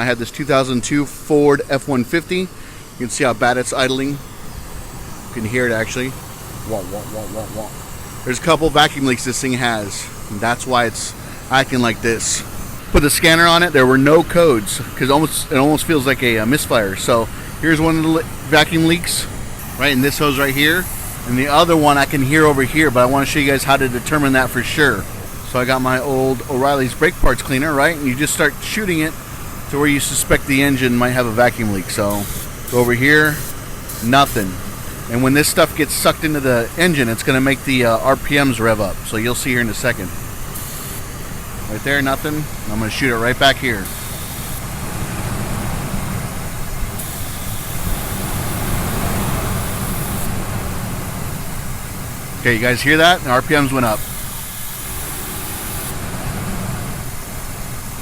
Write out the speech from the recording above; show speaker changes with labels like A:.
A: I had this 2002 Ford F-150. You can see how bad it's idling. You can hear it actually. Wah, wah, wah, wah, wah. There's a couple vacuum leaks this thing has, and that's why it's acting like this. Put the scanner on it, there were no codes, because it almost feels like a misfire. So here's one of the vacuum leaks, right in this hose right here, and the other one I can hear over here, but I want to show you guys how to determine that for sure. So I got my old O'Reilly's brake parts cleaner, right, and you just start shooting it to where you suspect the engine might have a vacuum leak. So go over here, nothing. And when this stuff gets sucked into the engine, it's going to make the RPMs rev up. So you'll see here in a second. Right there, nothing. I'm going to shoot it right back here. Okay, you guys hear that? The RPMs went up.